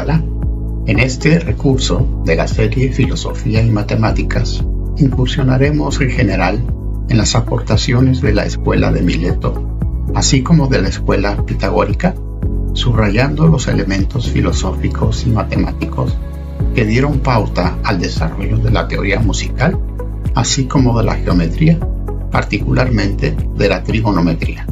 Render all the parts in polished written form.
Hola, en este recurso de la serie Filosofía y Matemáticas incursionaremos en general en las aportaciones de la escuela de Mileto, así como de la escuela pitagórica, subrayando los elementos filosóficos y matemáticos que dieron pauta al desarrollo de la teoría musical, así como de la geometría, particularmente de la trigonometría.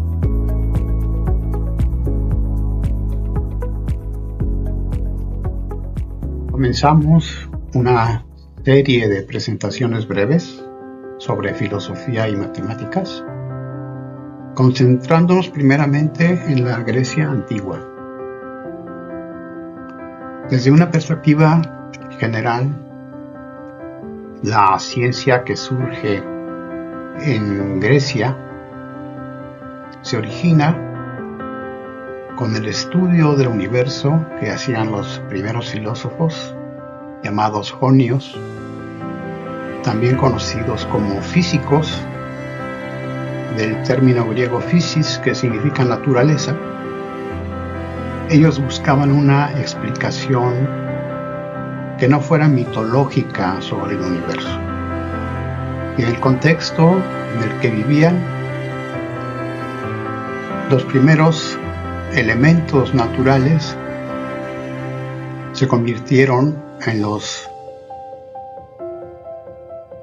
Comenzamos una serie de presentaciones breves sobre filosofía y matemáticas, concentrándonos primeramente en la Grecia antigua. Desde una perspectiva general, la ciencia que surge en Grecia se origina con el estudio del universo que hacían los primeros filósofos llamados jonios, también conocidos como físicos, del término griego physis, que significa naturaleza. Ellos buscaban una explicación que no fuera mitológica sobre el universo. Y en el contexto en el que vivían, los primeros elementos naturales se convirtieron en los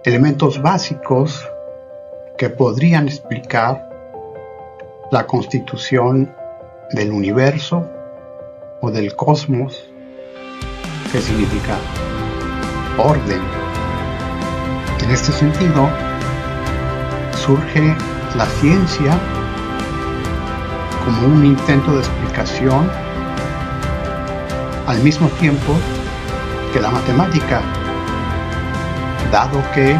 elementos básicos que podrían explicar la constitución del universo o del cosmos, que significa orden. En este sentido, surge la ciencia como un intento de explicación al mismo tiempo que la matemática, dado que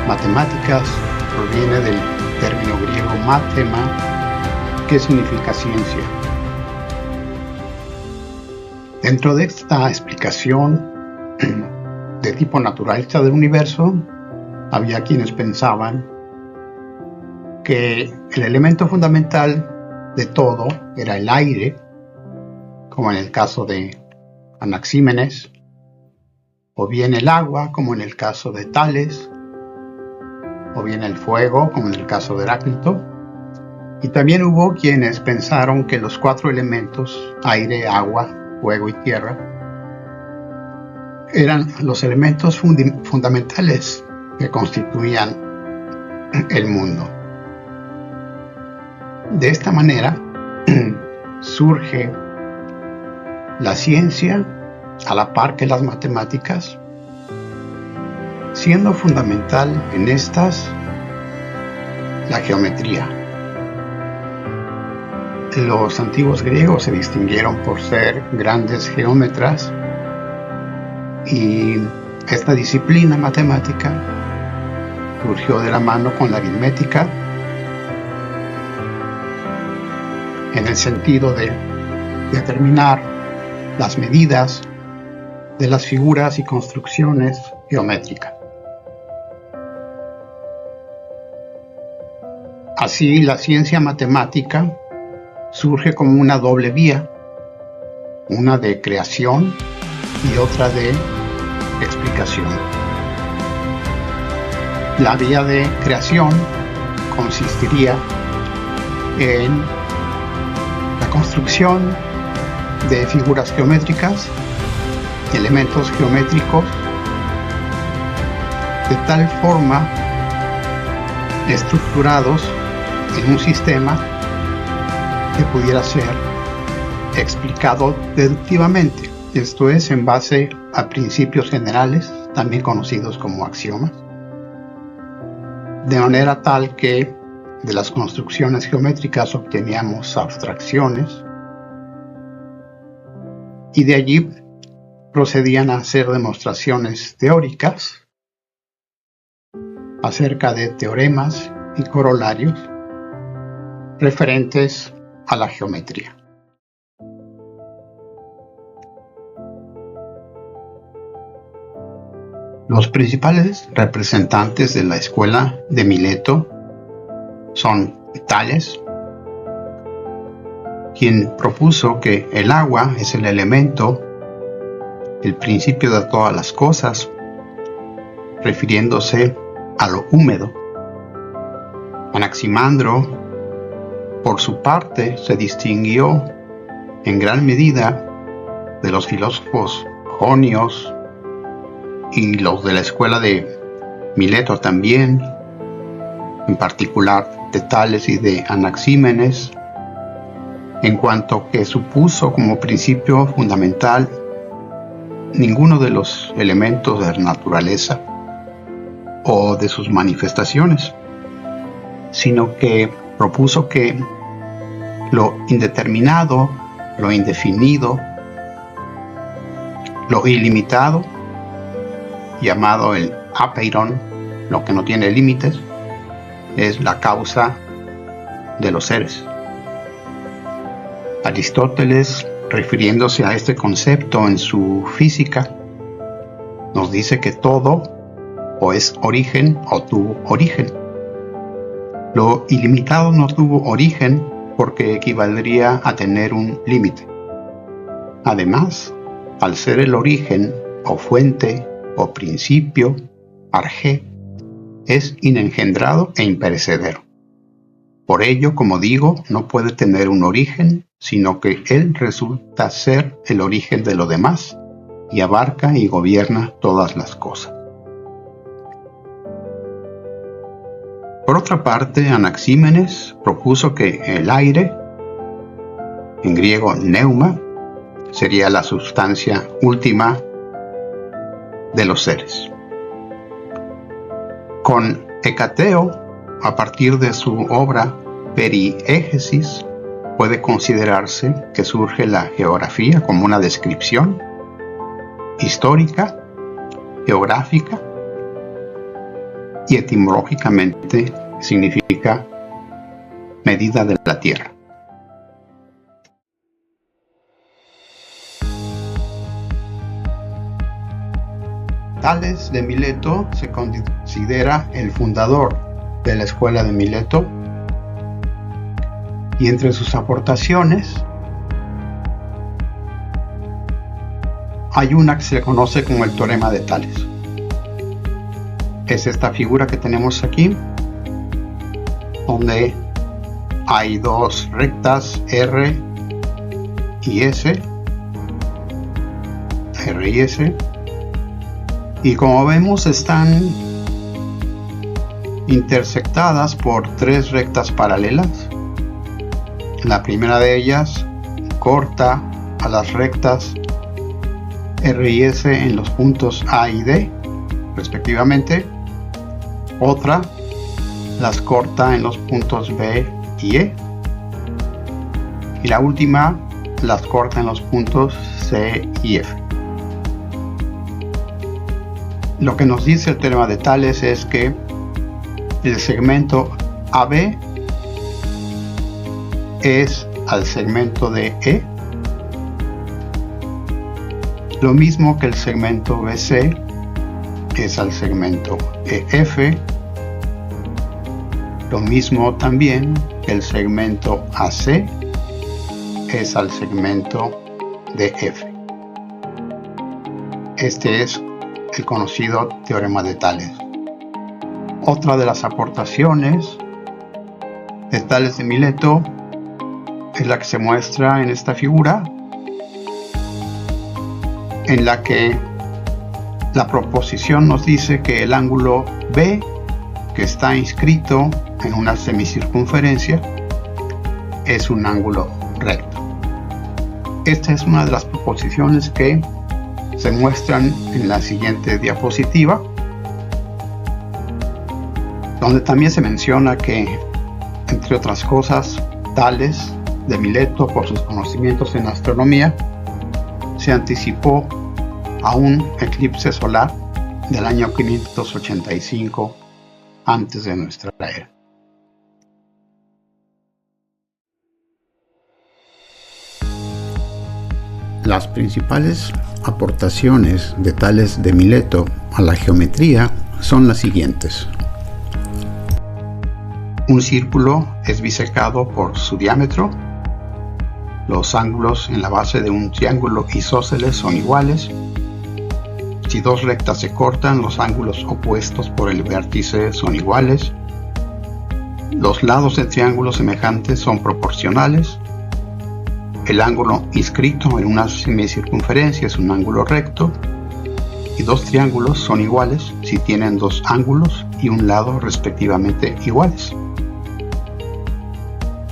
matemáticas proviene del término griego matema, que significa ciencia. Dentro de esta explicación de tipo naturalista del universo, había quienes pensaban que el elemento fundamental de todo era el aire, como en el caso de Anaxímenes, o bien el agua, como en el caso de Tales, o bien el fuego, como en el caso de Heráclito. Y también hubo quienes pensaron que los cuatro elementos, aire, agua, fuego y tierra, eran los elementos fundamentales que constituían el mundo. De esta manera surge la ciencia a la par que las matemáticas, siendo fundamental en estas la geometría. Los antiguos griegos se distinguieron por ser grandes geómetras y esta disciplina matemática surgió de la mano con la aritmética, en el sentido de determinar las medidas de las figuras y construcciones geométricas. Así, la ciencia matemática surge como una doble vía, una de creación y otra de explicación. La vía de creación consistiría en la construcción de figuras geométricas, elementos geométricos, de tal forma estructurados en un sistema que pudiera ser explicado deductivamente, esto es, en base a principios generales, también conocidos como axiomas, de manera tal que de las construcciones geométricas obteníamos abstracciones y de allí procedían a hacer demostraciones teóricas acerca de teoremas y corolarios referentes a la geometría. Los principales representantes de la escuela de Mileto son Tales, quien propuso que el agua es el elemento, el principio de todas las cosas, refiriéndose a lo húmedo. Anaximandro, por su parte, se distinguió en gran medida de los filósofos jonios y los de la escuela de Mileto también, en particular de Tales y de Anaxímenes, en cuanto que supuso como principio fundamental ninguno de los elementos de la naturaleza o de sus manifestaciones, sino que propuso que lo indeterminado, lo indefinido, lo ilimitado, llamado el apeiron, lo que no tiene límites, es la causa de los seres. Aristóteles, refiriéndose a este concepto en su Física, nos dice que todo o es origen o tuvo origen. Lo ilimitado no tuvo origen porque equivaldría a tener un límite. Además, al ser el origen o fuente o principio, arjé, es inengendrado e imperecedero. Por ello, como digo, no puede tener un origen, sino que él resulta ser el origen de lo demás y abarca y gobierna todas las cosas. Por otra parte, Anaxímenes propuso que el aire, en griego neuma, sería la sustancia última de los seres. Con Hecateo, a partir de su obra Periégesis, puede considerarse que surge la geografía como una descripción histórica, geográfica y etimológicamente significa medida de la tierra. Tales de Mileto se considera el fundador de la escuela de Mileto, y entre sus aportaciones hay una que se le conoce como el teorema de Tales. Es esta figura que tenemos aquí, donde hay dos rectas R y S, R y S, y como vemos están intersectadas por tres rectas paralelas. La primera de ellas corta a las rectas R y S en los puntos A y D, respectivamente. Otra las corta en los puntos B y E. Y la última las corta en los puntos C y F. Lo que nos dice el teorema de Tales es que el segmento AB es al segmento de E, lo mismo que el segmento BC es al segmento EF, lo mismo también que el segmento AC es al segmento DF. Este es el conocido teorema de Tales. Otra de las aportaciones de Tales de Mileto es la que se muestra en esta figura, en la que la proposición nos dice que el ángulo B, que está inscrito en una semicircunferencia, es un ángulo recto. Esta es una de las proposiciones que se muestran en la siguiente diapositiva, donde también se menciona que, entre otras cosas, Tales de Mileto, por sus conocimientos en astronomía, se anticipó a un eclipse solar del año 585 antes de nuestra era. Las principales aportaciones de Tales de Mileto a la geometría son las siguientes. Un círculo es bisecado por su diámetro. los ángulos en la base de un triángulo isósceles son iguales. Si dos rectas se cortan, los ángulos opuestos por el vértice son iguales. Los lados de triángulos semejantes son proporcionales. El ángulo inscrito en una semicircunferencia es un ángulo recto. Y dos triángulos son iguales si tienen dos ángulos y un lado respectivamente iguales.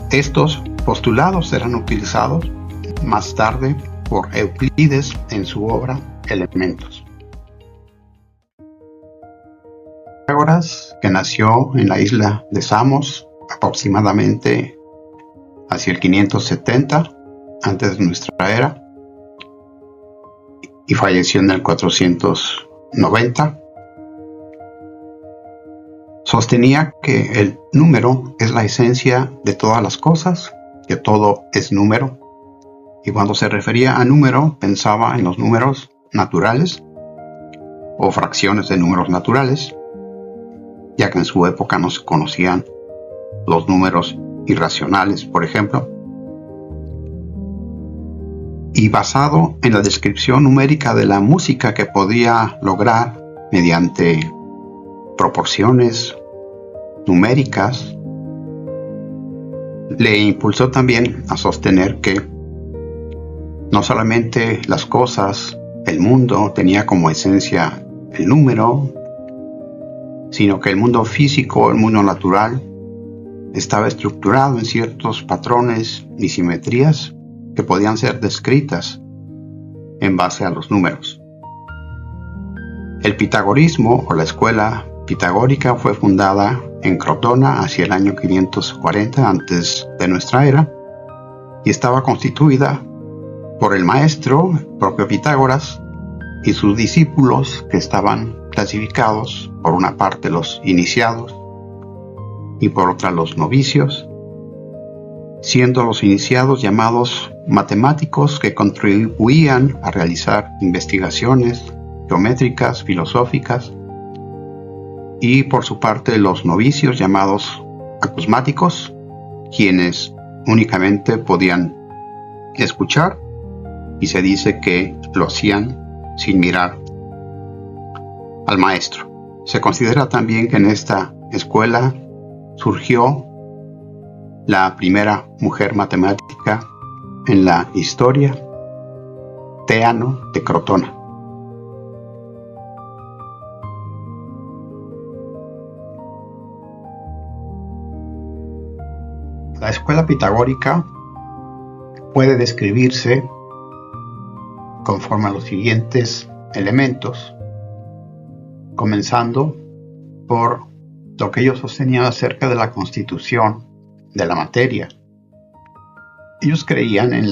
Estos postulados serán utilizados más tarde por Euclides en su obra Elementos. Pitágoras, que nació en la isla de Samos aproximadamente hacia el 570 antes de nuestra era y falleció en el 490, sostenía que el número es la esencia de todas las cosas, que todo es número, y cuando se refería a número pensaba en los números naturales o fracciones de números naturales, ya que en su época no se conocían los números irracionales, por ejemplo. Y basado en la descripción numérica de la música que podía lograr mediante proporciones numéricas, le impulsó también a sostener que no solamente las cosas, el mundo tenía como esencia el número, sino que el mundo físico, el mundo natural, estaba estructurado en ciertos patrones y simetrías que podían ser descritas en base a los números. El pitagorismo o la escuela pitagórica fue fundada en Crotona hacia el año 540 antes de nuestra era y estaba constituida por el maestro, el propio Pitágoras, y sus discípulos, que estaban clasificados por una parte los iniciados y por otra los novicios, siendo los iniciados llamados matemáticos que contribuían a realizar investigaciones geométricas, filosóficas, y por su parte los novicios llamados acusmáticos, quienes únicamente podían escuchar, y se dice que lo hacían sin mirar al maestro. Se considera también que en esta escuela surgió la primera mujer matemática en la historia, Teano de Crotona. La escuela pitagórica puede describirse conforme a los siguientes elementos, comenzando por lo que ellos sostenían acerca de la constitución de la materia. Ellos creían en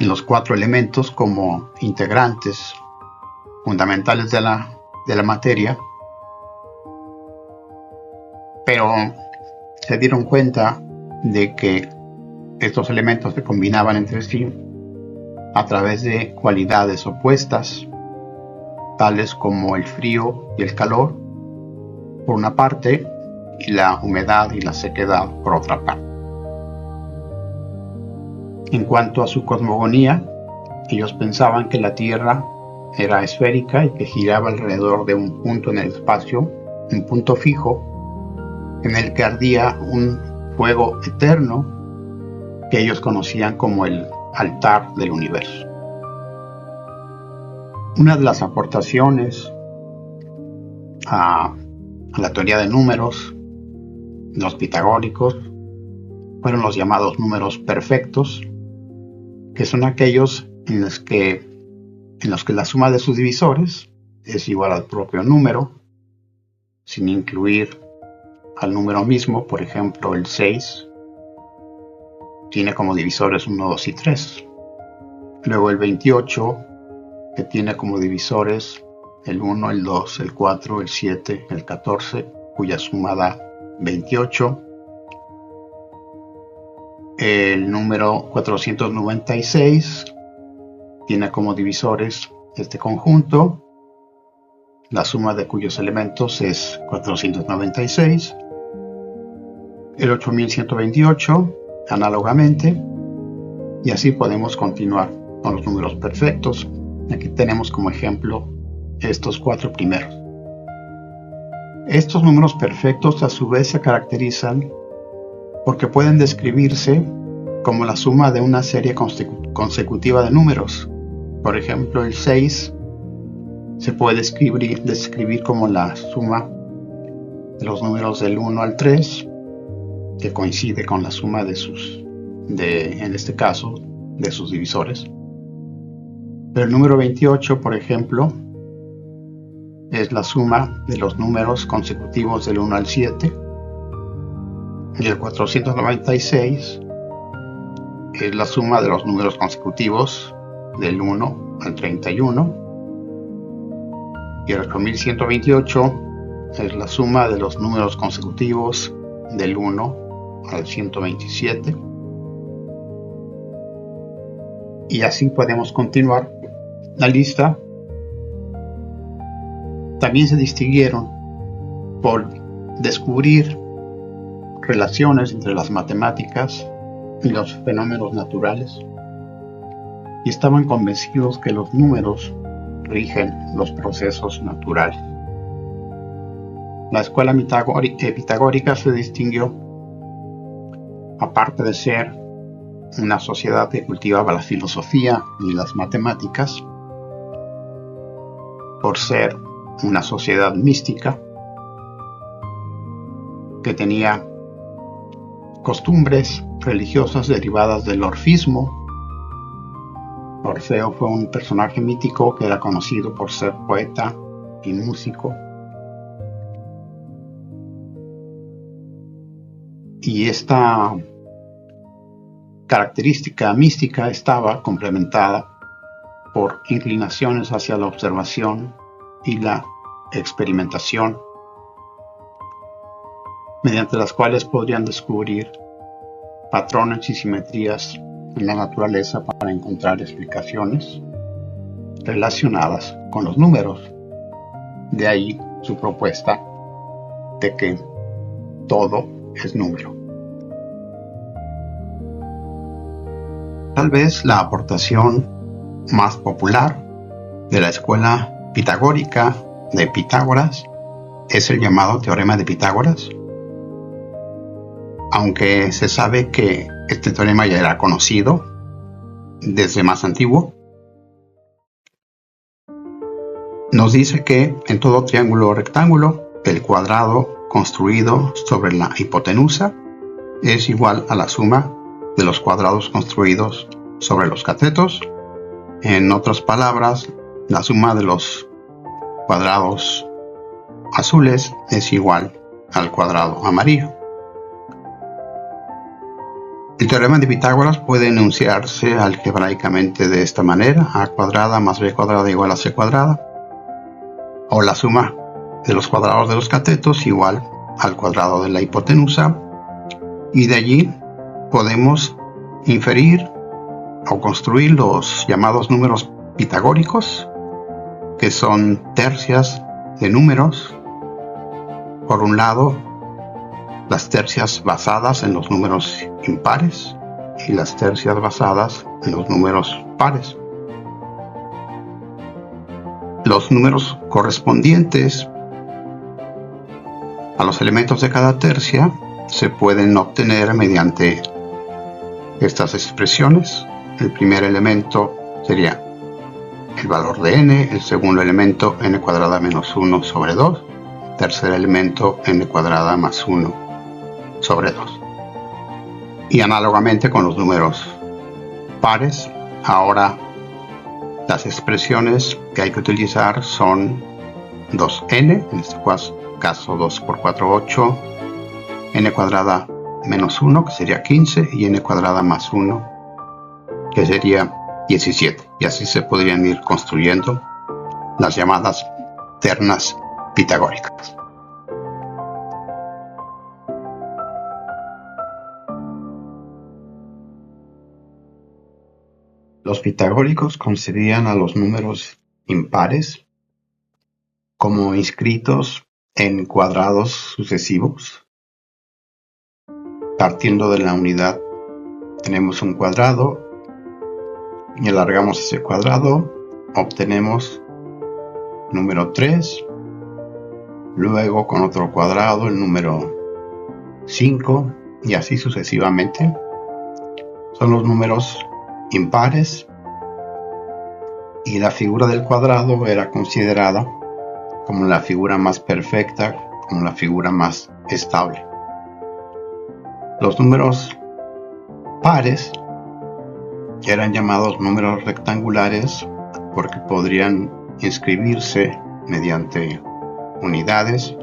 los cuatro elementos como integrantes fundamentales de la materia, pero se dieron cuenta de que estos elementos se combinaban entre sí a través de cualidades opuestas, tales como el frío y el calor, por una parte, y la humedad y la sequedad, por otra parte. En cuanto a su cosmogonía, ellos pensaban que la Tierra era esférica y que giraba alrededor de un punto en el espacio, un punto fijo, en el que ardía un fuego eterno que ellos conocían como el altar del universo. Una de las aportaciones a la teoría de números, los pitagóricos, fueron los llamados números perfectos, que son aquellos en los que la suma de sus divisores es igual al propio número, sin incluir al número mismo. Por ejemplo, el 6 tiene como divisores 1, 2 y 3. Luego el 28, que tiene como divisores el 1, el 2, el 4, el 7, el 14, cuya suma da 28. El número 496 tiene como divisores este conjunto, la suma de cuyos elementos es 496. El 8128, análogamente, Y así podemos continuar con los números perfectos. Aquí tenemos como ejemplo estos 4 primeros. Estos números perfectos a su vez se caracterizan porque pueden describirse como la suma de una serie consecutiva de números. Por ejemplo, el 6 se puede describir como la suma de los números del 1 al 3, que coincide con la suma en este caso, de sus divisores. Pero el número 28, por ejemplo, es la suma de los números consecutivos del 1 al 7. Y el 496 es la suma de los números consecutivos del 1 al 31. Y el 8128 es la suma de los números consecutivos del 1 al 127. Y así podemos continuar la lista. También se distinguieron por descubrir relaciones entre las matemáticas y los fenómenos naturales, y estaban convencidos que los números rigen los procesos naturales. La escuela pitagórica se distinguió, aparte de ser una sociedad que cultivaba la filosofía y las matemáticas, por ser una sociedad mística que tenía costumbres religiosas derivadas del orfismo. Orfeo fue un personaje mítico que era conocido por ser poeta y músico. Y esta característica mística estaba complementada por inclinaciones hacia la observación y la experimentación, mediante las cuales podrían descubrir patrones y simetrías en la naturaleza para encontrar explicaciones relacionadas con los números. De ahí su propuesta de que todo es número. Tal vez la aportación más popular de la escuela pitagórica de Pitágoras es el llamado teorema de Pitágoras, aunque se sabe que este teorema ya era conocido desde más antiguo. Nos dice que en todo triángulo o rectángulo, el cuadrado construido sobre la hipotenusa es igual a la suma de los cuadrados construidos sobre los catetos. En otras palabras, la suma de los cuadrados azules es igual al cuadrado amarillo. El teorema de Pitágoras puede enunciarse algebraicamente de esta manera: a cuadrada más b cuadrada igual a c cuadrada, o la suma de los cuadrados de los catetos igual al cuadrado de la hipotenusa, y de allí podemos inferir o construir los llamados números pitagóricos, que son tercias de números. Por un lado, las tercias basadas en los números impares y las tercias basadas en los números pares. Los números correspondientes a los elementos de cada tercia se pueden obtener mediante estas expresiones. El primer elemento sería el valor de n, el segundo elemento n cuadrada menos 1 sobre 2, el tercer elemento n cuadrada más 1 sobre 2. Y análogamente con los números pares, ahora las expresiones que hay que utilizar son 2n, en este caso 2 por 4, 8, n cuadrada menos 1, que sería 15, y n cuadrada más 1, que sería 17. Y así se podrían ir construyendo las llamadas ternas pitagóricas. Los pitagóricos concebían a los números impares como inscritos en cuadrados sucesivos. Partiendo de la unidad, tenemos un cuadrado y alargamos ese cuadrado, obtenemos número 3, luego con otro cuadrado el número 5 y así sucesivamente. Son los números impares y la figura del cuadrado era considerada como la figura más perfecta, como la figura más estable. Los números pares eran llamados números rectangulares porque podrían inscribirse mediante unidades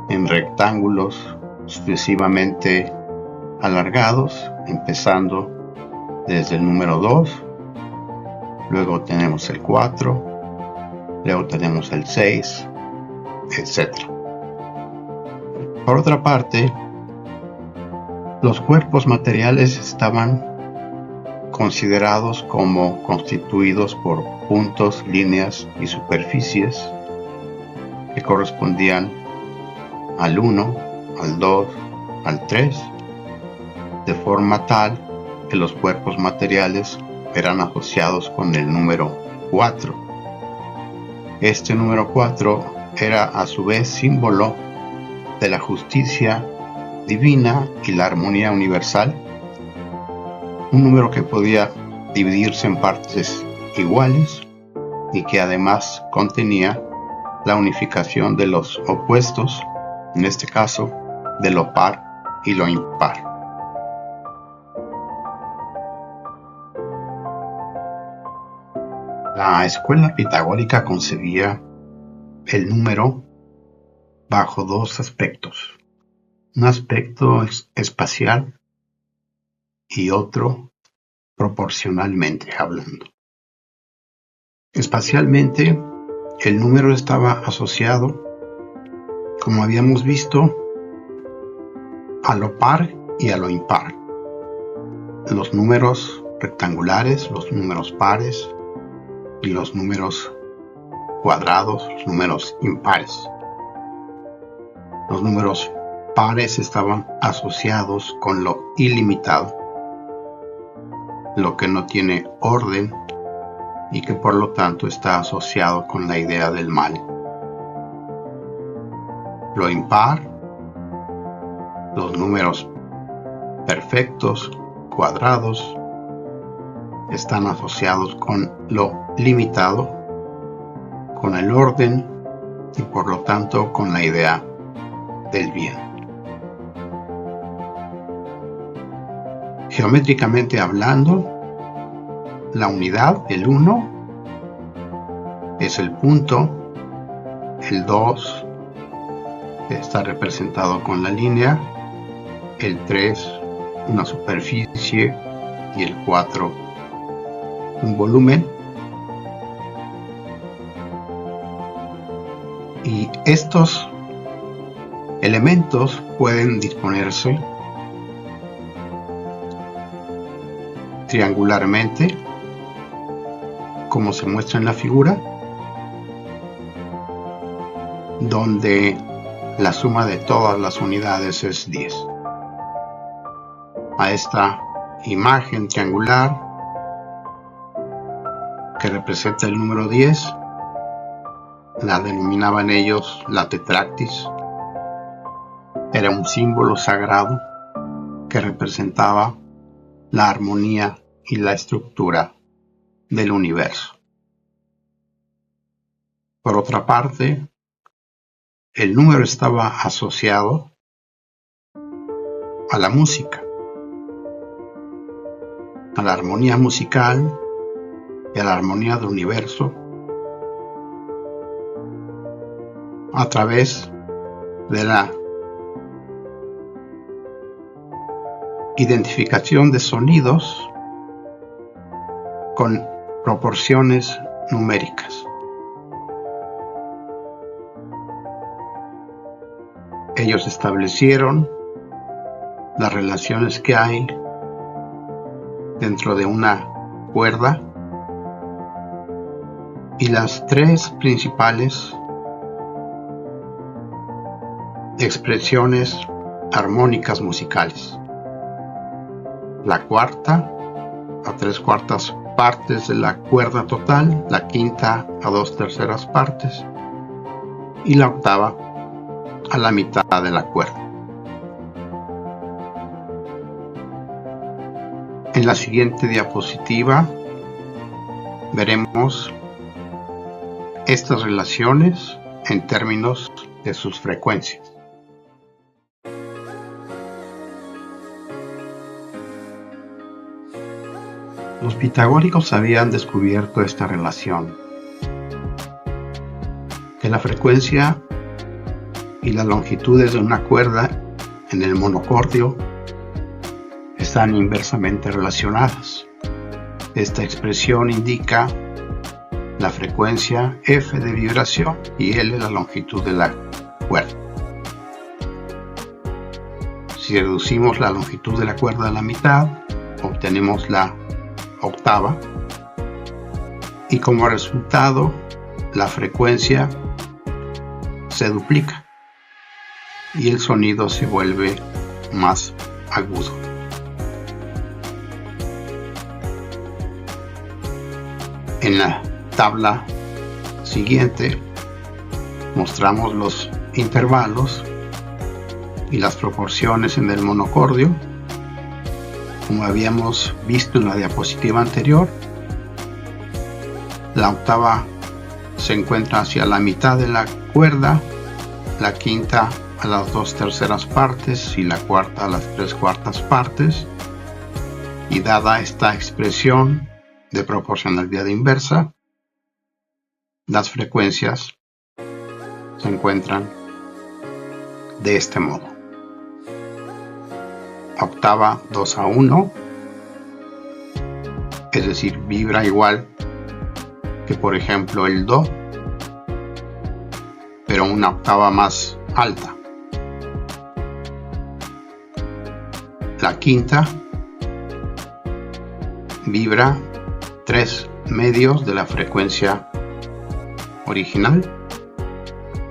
en rectángulos sucesivamente alargados, empezando desde el número 2, luego tenemos el 4, luego tenemos el 6, etc. Por otra parte, los cuerpos materiales estaban considerados como constituidos por puntos, líneas y superficies que correspondían al 1, al 2, al 3, de forma tal que los cuerpos materiales eran asociados con el número 4. Este número 4 era a su vez símbolo de la justicia divina y la armonía universal, un número que podía dividirse en partes iguales y que además contenía la unificación de los opuestos, en este caso de lo par y lo impar. La escuela pitagórica concebía el número bajo dos aspectos: un aspecto espacial y otro proporcionalmente hablando. Espacialmente, el número estaba asociado, como habíamos visto, a lo par y a lo impar. Los números rectangulares, los números pares y los números cuadrados, los números impares. Los números pares estaban asociados con lo ilimitado, lo que no tiene orden y que por lo tanto está asociado con la idea del mal. Lo impar, los números perfectos, cuadrados, están asociados con lo limitado, con el orden y por lo tanto con la idea del bien. Geométricamente hablando, la unidad, el 1, es el punto, el 2 está representado con la línea, el 3 una superficie y el 4 un volumen. Y estos elementos pueden disponerse triangularmente, como se muestra en la figura, donde la suma de todas las unidades es 10. A esta imagen triangular que representa el número 10 la denominaban ellos la tetractis. Era un símbolo sagrado que representaba la armonía y la estructura del universo. Por otra parte, el número estaba asociado a la música, a la armonía musical y a la armonía del universo a través de la identificación de sonidos con proporciones numéricas. Ellos establecieron las relaciones que hay dentro de una cuerda y las tres principales expresiones armónicas musicales: la cuarta, a 3/4 partes de la cuerda total, la quinta a 2/3 partes y la octava a la mitad de la cuerda. En la siguiente diapositiva veremos estas relaciones en términos de sus frecuencias. Los pitagóricos habían descubierto esta relación, que la frecuencia y las longitudes de una cuerda en el monocordio están inversamente relacionadas. Esta expresión indica la frecuencia F de vibración y L la longitud de la cuerda. Si reducimos la longitud de la cuerda a la mitad, obtenemos la octava y como resultado la frecuencia se duplica y el sonido se vuelve más agudo. En la tabla siguiente mostramos los intervalos y las proporciones en el monocordio. Como habíamos visto en la diapositiva anterior, la octava se encuentra hacia la mitad de la cuerda, la quinta a las 2/3 partes y la cuarta a las 3/4 partes, y dada esta expresión de proporcionalidad inversa, las frecuencias se encuentran de este modo. Octava 2/1, es decir, vibra igual que por ejemplo el Do, pero una octava más alta. La quinta vibra 3/2 de la frecuencia original.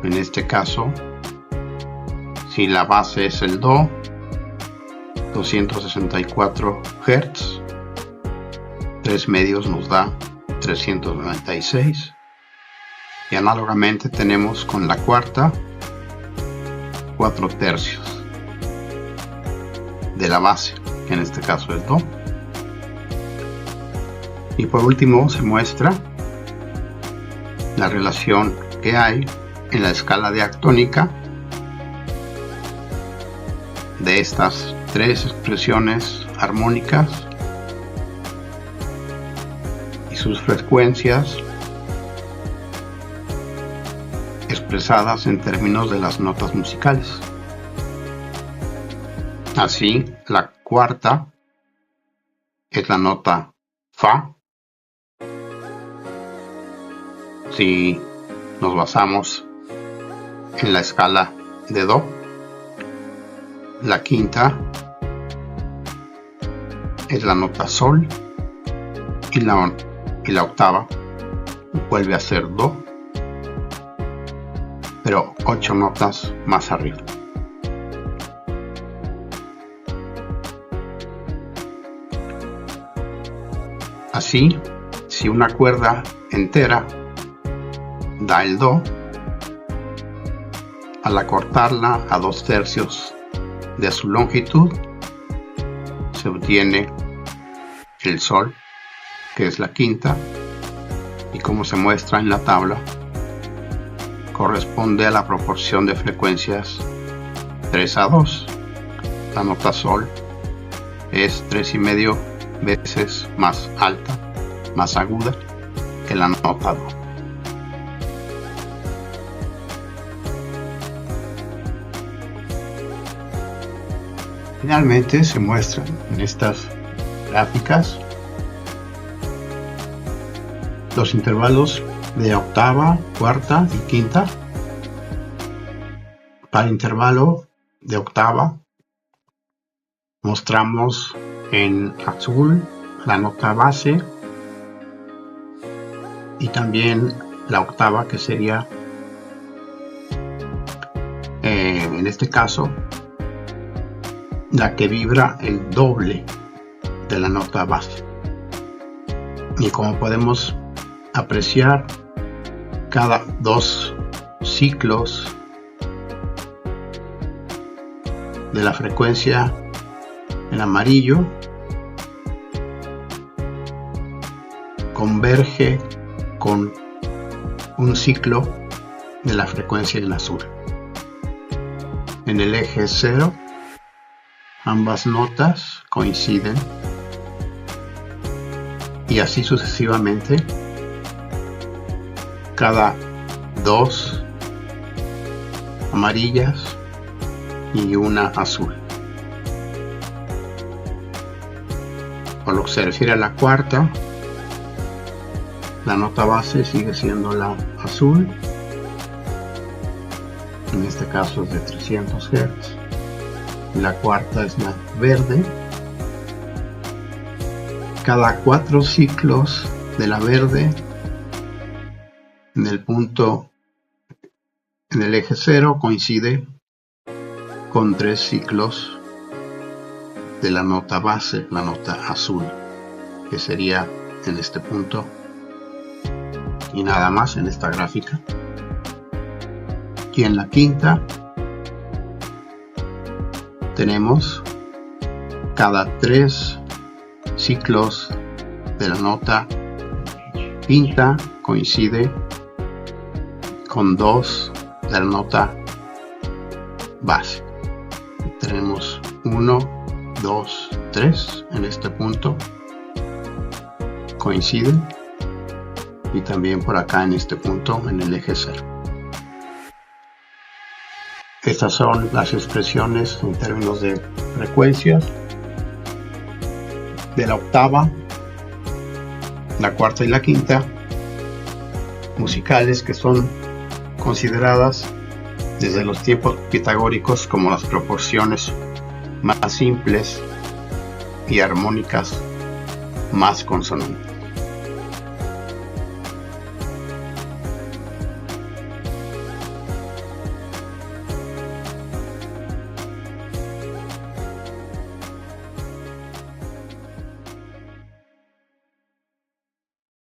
En este caso, si la base es el Do, 264 Hz, 3/2 nos da 396, y análogamente tenemos con la cuarta 4/3 de la base, que en este caso es Do. Y por último se muestra la relación que hay en la escala diactónica de estas tres expresiones armónicas y sus frecuencias expresadas en términos de las notas musicales. Así, la cuarta es la nota Fa. Si nos basamos en la escala de Do, la quinta es la nota Sol y la octava vuelve a ser Do, pero 8 notas más arriba. Así, si una cuerda entera da el Do, al acortarla a 2/3 de su longitud, se obtiene el Sol, que es la quinta, y como se muestra en la tabla, corresponde a la proporción de frecuencias 3/2. La nota Sol es 3,5 veces más alta, más aguda que la nota Do. Finalmente se muestran en estas gráficas los intervalos de octava, cuarta y quinta. Para el intervalo de octava mostramos en azul la nota base y también la octava, que sería en este caso la que vibra el doble de la nota base. Y como podemos apreciar, cada 2 ciclos de la frecuencia en amarillo converge con un ciclo de la frecuencia en azul. En el eje 0, ambas notas coinciden y así sucesivamente. Cada 2 amarillas y una azul. Por lo que se refiere a la cuarta, la nota base sigue siendo la azul, en este caso es de 300 Hz, y la cuarta es la verde. Cada 4 ciclos de la verde, en el punto, en el eje 0, coincide con 3 ciclos de la nota base, la nota azul, que sería en este punto y nada más en esta gráfica. Y en la quinta tenemos cada 3 ciclos de la nota quinta coincide con 2 de la nota base. Tenemos 1, 2, 3 en este punto coinciden, y también por acá en este punto en el eje 0. Estas son las expresiones en términos de frecuencias de la octava, la cuarta y la quinta, musicales, que son consideradas desde los tiempos pitagóricos como las proporciones más simples y armónicas más consonantes.